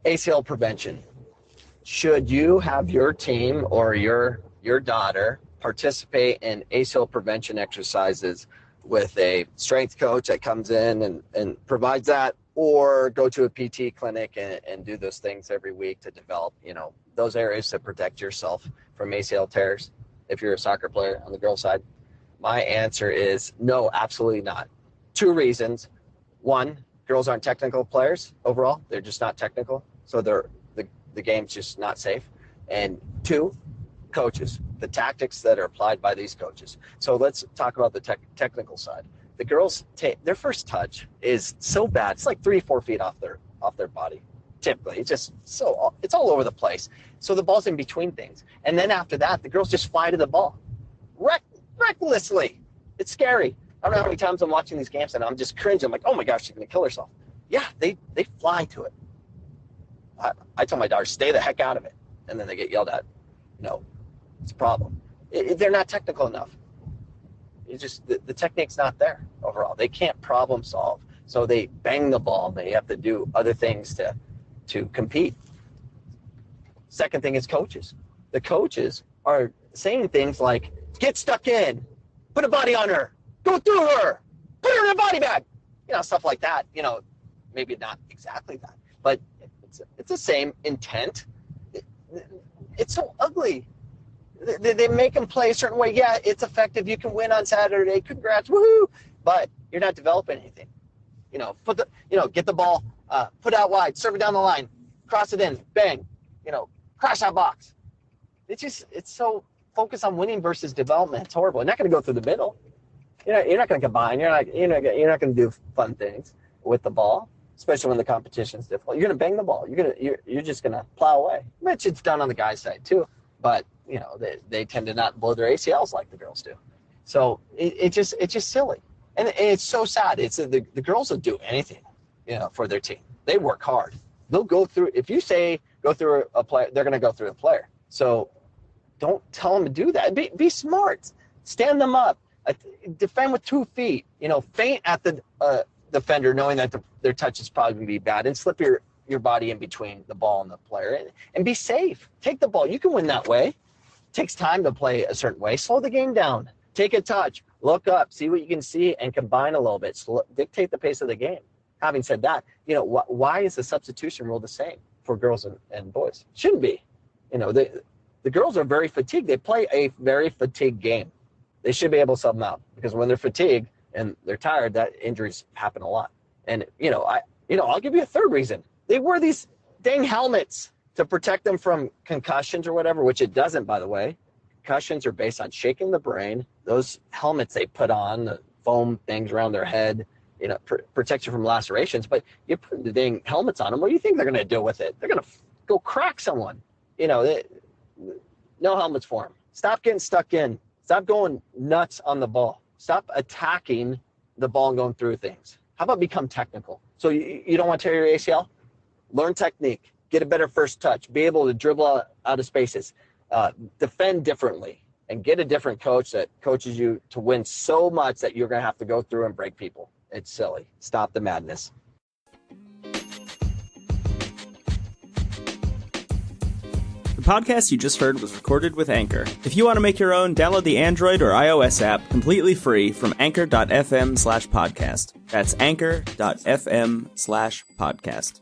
ACL prevention. Should you have your team or your daughter participate in ACL prevention exercises with a strength coach that comes in and provides that, or go to a PT clinic and do those things every week to develop, those areas to protect yourself from ACL tears if you're a soccer player on the girls' side? My answer is no, absolutely not. 2 reasons. 1, girls aren't technical players overall. They're just not technical. So the game's just not safe. And 2, coaches, the tactics that are applied by these coaches. So let's talk about the technical side. The girls, their first touch is so bad. It's like 3-4 feet off their body. Typically, it's all over the place. So the ball's in between things. And then after that, the girls just fly to the ball recklessly. It's scary. I don't know how many times I'm watching these games and I'm just cringing. I'm like, oh my gosh, she's going to kill herself. Yeah, they fly to it. I tell my daughter, stay the heck out of it. And then they get yelled at. No, it's a problem. They're not technical enough. It's just the technique's not there overall. They can't problem solve. So they bang the ball. They have to do other things to compete. Second thing is coaches. The coaches are saying things like, get stuck in, put a body on her, go through her, put her in a body bag, stuff like that. Maybe not exactly that, but it's the same intent. It's so ugly. They make them play a certain way. Yeah, it's effective. You can win on Saturday. Congrats, woohoo! But you're not developing anything. Get the ball, put out wide, serve it down the line, cross it in, bang. Crash that box. It's so focused on winning versus development. It's horrible. You're not going to go through the middle. You're not going to combine. You're not going to do fun things with the ball, especially when the competition's difficult. You're going to bang the ball. You're just going to plow away. Which it's done on the guys' side too, but they tend to not blow their ACLs like the girls do. So it's just silly, and it's so sad. It's the girls will do anything, for their team. They work hard. They'll go through. If you say go through a player, they're going to go through a player. So don't tell them to do that. Be smart. Stand them up. Defend with 2 feet. Feint at the defender, knowing that their touch is probably going to be bad, and slip your body in between the ball and the player, and be safe. Take the ball. You can win that way. It takes time to play a certain way. Slow the game down. Take a touch. Look up. See what you can see, and combine a little bit. Dictate the pace of the game. Having said that, why is the substitution rule the same for girls and boys? Shouldn't be. The girls are very fatigued. They play a very fatigued game. They should be able to sub them out, because when they're fatigued and they're tired, that injuries happen a lot. And I'll give you a third reason. They wear these dang helmets to protect them from concussions or whatever, which it doesn't, by the way. Concussions are based on shaking the brain. Those helmets they put on, the foam things around their head, protect you from lacerations. But you put the dang helmets on them. What do you think they're going to do with it? They're going to go crack someone. No helmets for them. Stop getting stuck in. Stop going nuts on the ball. Stop attacking the ball and going through things. How about become technical? So you don't want to tear your ACL? Learn technique. Get a better first touch. Be able to dribble out of spaces. Defend differently. And get a different coach that coaches you to win so much that you're going to have to go through and break people. It's silly. Stop the madness. The podcast you just heard was recorded with Anchor. If you want to make your own, download the Android or iOS app completely free from anchor.fm/podcast. That's anchor.fm/podcast.